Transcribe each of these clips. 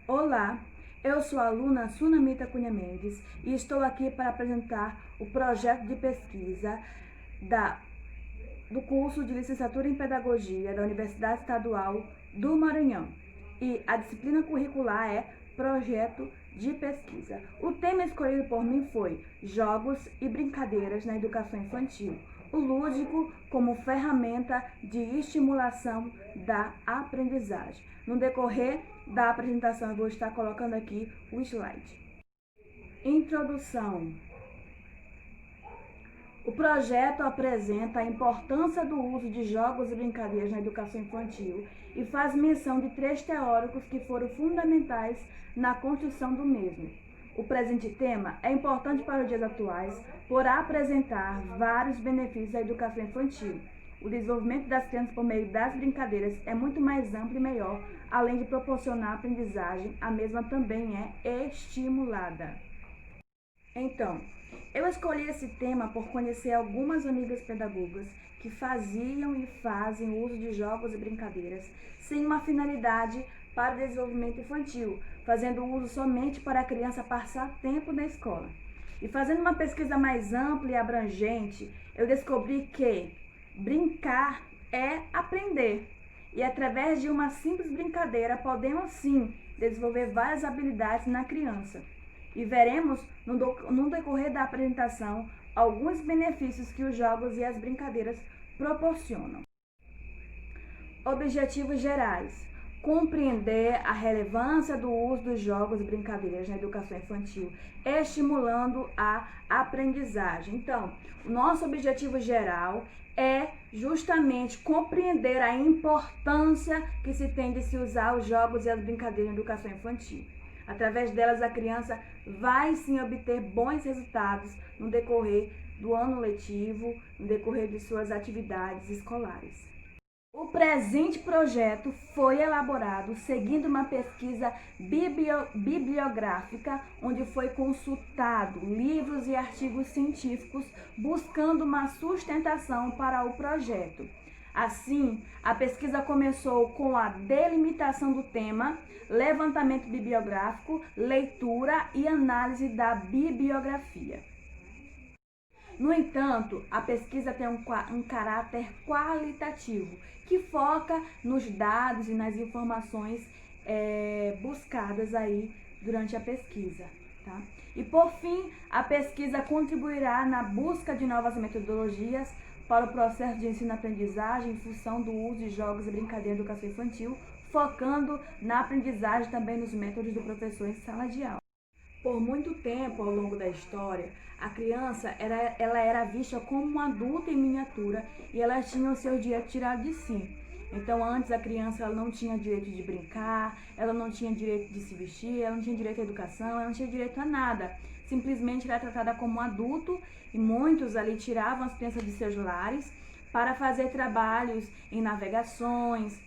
Olá, eu sou a aluna Sunamita Cunha Mendes e estou aqui para apresentar o projeto de pesquisa do curso de Licenciatura em Pedagogia da Universidade Estadual do Maranhão. E a disciplina curricular é Projeto de Pesquisa. O tema escolhido por mim foi Jogos e Brincadeiras na Educação Infantil, o lúdico como ferramenta de estimulação da aprendizagem. No decorrer da apresentação, eu vou estar colocando aqui o slide. Introdução. O projeto apresenta a importância do uso de jogos e brincadeiras na educação infantil e faz menção de 3 teóricos que foram fundamentais na construção do mesmo. O presente tema é importante para os dias atuais por apresentar vários benefícios da educação infantil. O desenvolvimento das crianças por meio das brincadeiras é muito mais amplo e melhor, além de proporcionar aprendizagem, a mesma também é estimulada. Então, eu escolhi esse tema por conhecer algumas amigas pedagogas que faziam e fazem uso de jogos e brincadeiras sem uma finalidade para o desenvolvimento infantil, fazendo uso somente para a criança passar tempo na escola. E fazendo uma pesquisa mais ampla e abrangente, eu descobri que brincar é aprender. E através de uma simples brincadeira, podemos sim desenvolver várias habilidades na criança. E veremos no decorrer da apresentação alguns benefícios que os jogos e as brincadeiras proporcionam. Objetivos gerais: compreender a relevância do uso dos jogos e brincadeiras na educação infantil, estimulando a aprendizagem. Então, o nosso objetivo geral é justamente compreender a importância que se tem de se usar os jogos e as brincadeiras na educação infantil. Através delas, a criança vai sim obter bons resultados no decorrer do ano letivo, no decorrer de suas atividades escolares. O presente projeto foi elaborado seguindo uma pesquisa bibliográfica, onde foi consultado livros e artigos científicos, buscando uma sustentação para o projeto. Assim, a pesquisa começou com a delimitação do tema, levantamento bibliográfico, leitura e análise da bibliografia. No entanto, a pesquisa tem um caráter qualitativo, que foca nos dados e nas informações buscadas aí durante a pesquisa, tá? E por fim, a pesquisa contribuirá na busca de novas metodologias para o processo de ensino-aprendizagem em função do uso de jogos e brincadeiras na educação infantil, focando na aprendizagem também nos métodos do professor em sala de aula. Por muito tempo, ao longo da história, a criança ela era vista como um adulto em miniatura e ela tinha o seu direito tirado de si. Então, antes a criança ela não tinha direito de brincar, ela não tinha direito de se vestir, ela não tinha direito à educação, ela não tinha direito a nada. Simplesmente era tratada como um adulto e muitos ali tiravam as crianças de seus lares para fazer trabalhos em navegações.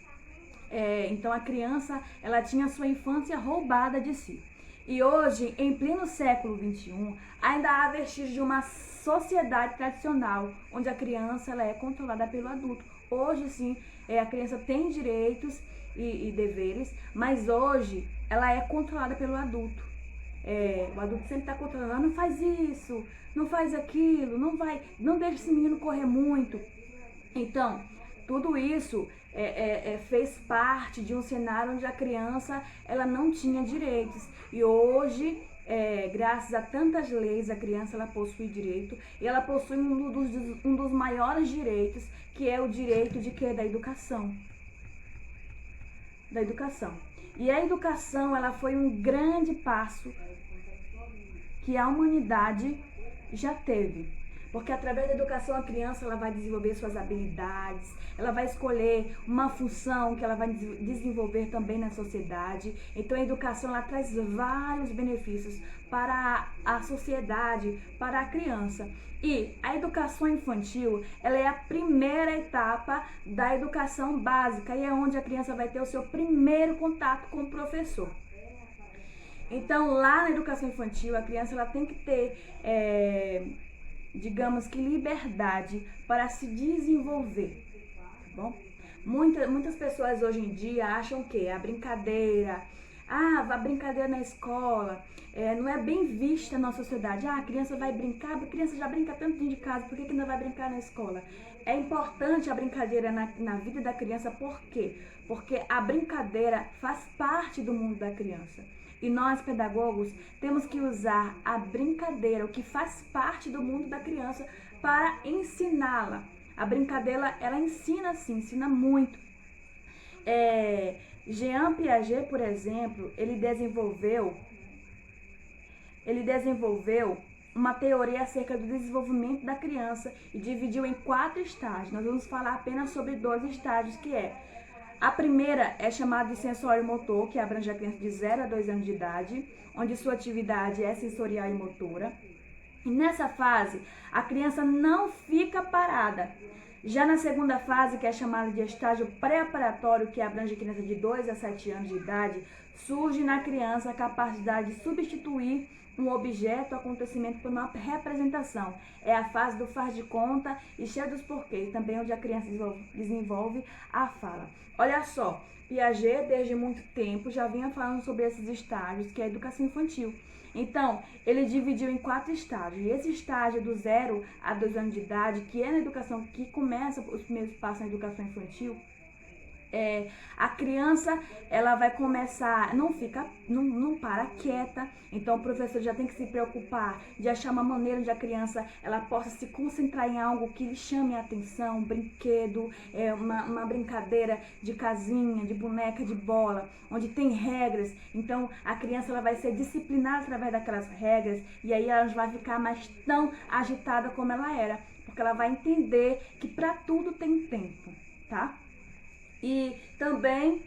Então, a criança ela tinha a sua infância roubada de si. E hoje, em pleno século XXI, ainda há vestígios de uma sociedade tradicional, onde a criança ela é controlada pelo adulto. Hoje, sim, a criança tem direitos e deveres, mas hoje ela é controlada pelo adulto. O adulto sempre está controlando, não faz isso, não faz aquilo, não deixa esse menino correr muito. Então, tudo isso fez parte de um cenário onde a criança ela não tinha direitos. E hoje, graças a tantas leis, a criança ela possui direito. E ela possui um dos maiores direitos, que é o direito de quê? Da educação. Da educação. E a educação ela foi um grande passo que a humanidade já teve. Porque através da educação a criança ela vai desenvolver suas habilidades, ela vai escolher uma função que ela vai desenvolver também na sociedade. Então a educação ela traz vários benefícios para a sociedade, para a criança. E a educação infantil ela é a primeira etapa da educação básica e é onde a criança vai ter o seu primeiro contato com o professor. Então lá na educação infantil a criança ela tem que ter digamos que, liberdade para se desenvolver, tá bom? Muitas pessoas hoje em dia acham que a brincadeira, a brincadeira na escola não é bem vista na sociedade. A criança vai brincar, a criança já brinca tanto dentro de casa, por que ainda vai brincar na escola? É importante a brincadeira na vida da criança, por quê? Porque a brincadeira faz parte do mundo da criança. E nós, pedagogos, temos que usar a brincadeira, o que faz parte do mundo da criança, para ensiná-la. A brincadeira, ela ensina sim, ensina muito. Jean Piaget, por exemplo, ele desenvolveu uma teoria acerca do desenvolvimento da criança e dividiu em 4 estágios. Nós vamos falar apenas sobre 2 estágios, que a primeira é chamada de sensório-motor, que abrange a criança de 0 a 2 anos de idade, onde sua atividade é sensorial e motora. E nessa fase, a criança não fica parada. Já na segunda fase, que é chamada de estágio pré-operatório, que abrange a criança de 2 a 7 anos de idade, surge na criança a capacidade de substituir um objeto, acontecimento por uma representação. É a fase do faz de conta e cheia dos porquês, também onde a criança desenvolve a fala. Olha só, Piaget, desde muito tempo, já vinha falando sobre esses estágios, que é a educação infantil. Então, ele dividiu em 4 estágios. E esse estágio do 0 a 2 anos de idade, que é na educação, que começa os primeiros passos na educação infantil, a criança, ela vai começar, não para quieta. Então o professor já tem que se preocupar de achar uma maneira onde a criança ela possa se concentrar em algo que lhe chame a atenção, um brinquedo, uma brincadeira de casinha, de boneca, de bola, onde tem regras. Então a criança ela vai ser disciplinada através daquelas regras, e aí ela não vai ficar mais tão agitada como ela era, porque ela vai entender que para tudo tem tempo, tá? E também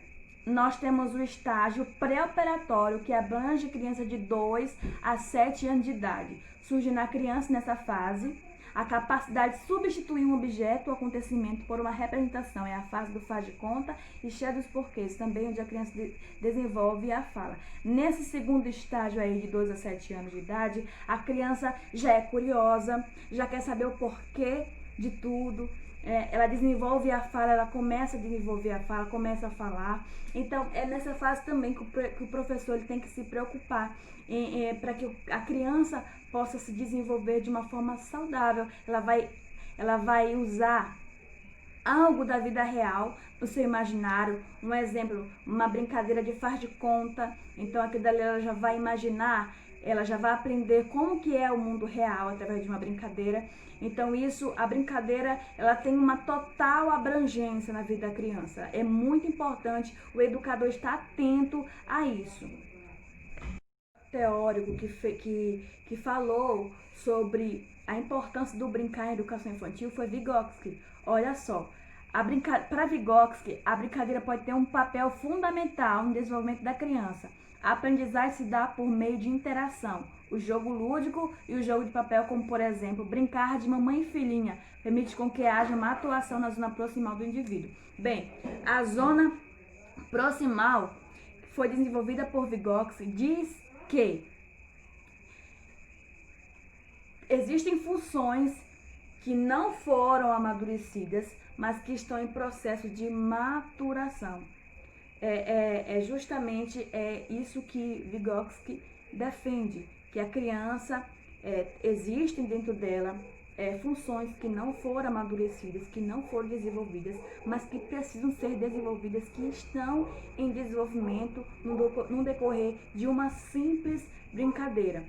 nós temos o estágio pré-operatório, que abrange criança de 2 a 7 anos de idade. Surge na criança, nessa fase, a capacidade de substituir um objeto ou acontecimento por uma representação. É a fase do faz de conta e cheia dos porquês, também onde a criança desenvolve a fala. Nesse segundo estágio aí, de 2 a 7 anos de idade, a criança já é curiosa, já quer saber o porquê de tudo. Ela desenvolve a fala, ela começa a desenvolver a fala, começa a falar. Então, é nessa fase também que o professor ele tem que se preocupar para que a criança possa se desenvolver de uma forma saudável. Ela vai usar algo da vida real no seu imaginário. Um exemplo, uma brincadeira de faz de conta. Então, aqui dali ela já vai imaginar, ela já vai aprender como que é o mundo real através de uma brincadeira. Então a brincadeira, ela tem uma total abrangência na vida da criança. É muito importante o educador estar atento a isso. Teórico que falou sobre a importância do brincar em educação infantil foi Vygotsky. Olha só, para Vygotsky, a brincadeira pode ter um papel fundamental no desenvolvimento da criança. A aprendizagem se dá por meio de interação. O jogo lúdico e o jogo de papel, como por exemplo, brincar de mamãe e filhinha, permite com que haja uma atuação na zona proximal do indivíduo. Bem, a zona proximal foi desenvolvida por Vygotsky, diz que existem funções que não foram amadurecidas, mas que estão em processo de maturação. Justamente isso que Vygotsky defende, que a criança, existem dentro dela funções que não foram amadurecidas, que não foram desenvolvidas, mas que precisam ser desenvolvidas, que estão em desenvolvimento no decorrer de uma simples brincadeira.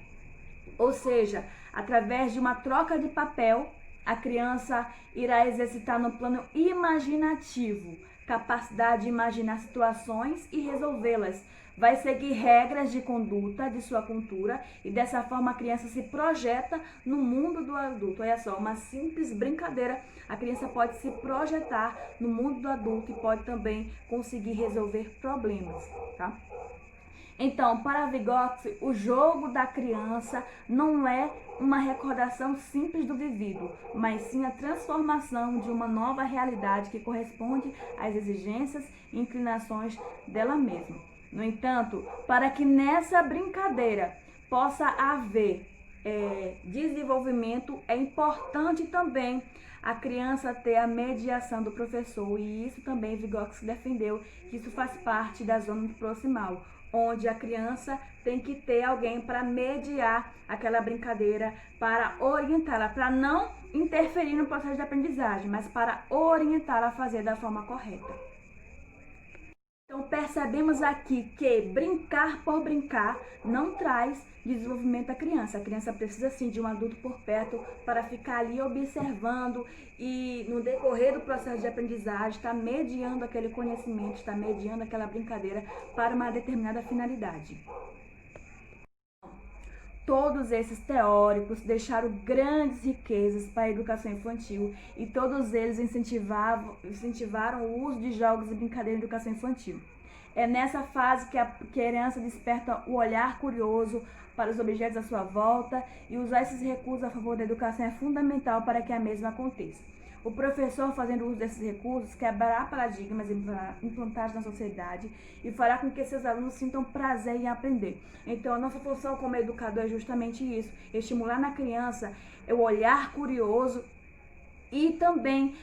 Ou seja, através de uma troca de papel, a criança irá exercitar no plano imaginativo, capacidade de imaginar situações e resolvê-las. Vai seguir regras de conduta de sua cultura e dessa forma a criança se projeta no mundo do adulto. Olha só, uma simples brincadeira, a criança pode se projetar no mundo do adulto e pode também conseguir resolver problemas, tá? Então, para Vygotsky, o jogo da criança não é uma recordação simples do vivido, mas sim a transformação de uma nova realidade que corresponde às exigências e inclinações dela mesma. No entanto, para que nessa brincadeira possa haver desenvolvimento, é importante também a criança ter a mediação do professor, e isso também Vygotsky defendeu, que isso faz parte da zona proximal, onde a criança tem que ter alguém para mediar aquela brincadeira, para orientá-la, para não interferir no processo de aprendizagem, mas para orientá-la a fazer da forma correta. Então percebemos aqui que brincar por brincar não traz desenvolvimento à criança. A criança precisa sim de um adulto por perto para ficar ali observando e no decorrer do processo de aprendizagem está mediando aquele conhecimento, está mediando aquela brincadeira para uma determinada finalidade. Todos esses teóricos deixaram grandes riquezas para a educação infantil e todos eles incentivaram o uso de jogos e brincadeiras na educação infantil. É nessa fase que a criança desperta o olhar curioso para os objetos à sua volta, e usar esses recursos a favor da educação é fundamental para que a mesma aconteça. O professor, fazendo uso desses recursos, quebrará paradigmas implantados na sociedade e fará com que seus alunos sintam prazer em aprender. Então, a nossa função como educador é justamente isso: estimular na criança o olhar curioso e também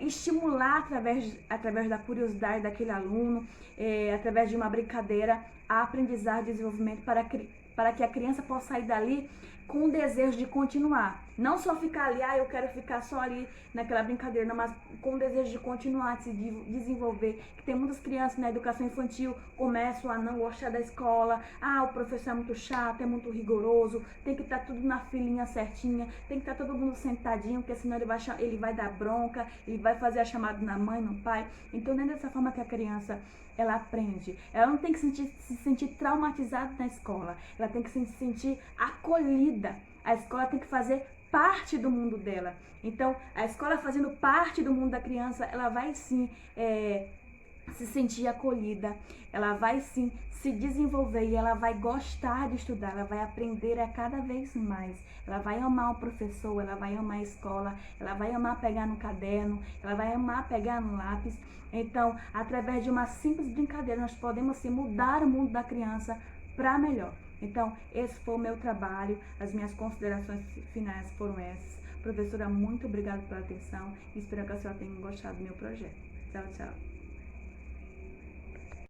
estimular através da curiosidade daquele aluno, através de uma brincadeira, a aprendizagem e desenvolvimento para que a criança possa sair dali com o desejo de continuar. Não só ficar ali, eu quero ficar só ali naquela brincadeira, não, mas com o desejo de continuar, de se desenvolver. Que tem muitas crianças na educação infantil começam a não gostar da escola. O professor é muito chato, é muito rigoroso, tem que estar tudo na filinha certinha, tem que estar todo mundo sentadinho, porque senão ele vai dar bronca, ele vai fazer a chamada na mãe, no pai. Então não é dessa forma que a criança ela aprende. Ela não tem que se sentir traumatizada na escola, ela tem que se sentir acolhida. A escola tem que fazer parte do mundo dela. Então, a escola fazendo parte do mundo da criança, ela vai sim se sentir acolhida, ela vai sim se desenvolver e ela vai gostar de estudar, ela vai aprender a cada vez mais. Ela vai amar o professor, ela vai amar a escola, ela vai amar pegar no caderno, ela vai amar pegar no lápis. Então, através de uma simples brincadeira, nós podemos sim mudar o mundo da criança para melhor. Então, esse foi o meu trabalho, as minhas considerações finais foram essas. Professora, muito obrigada pela atenção e espero que a senhora tenha gostado do meu projeto. Tchau, tchau.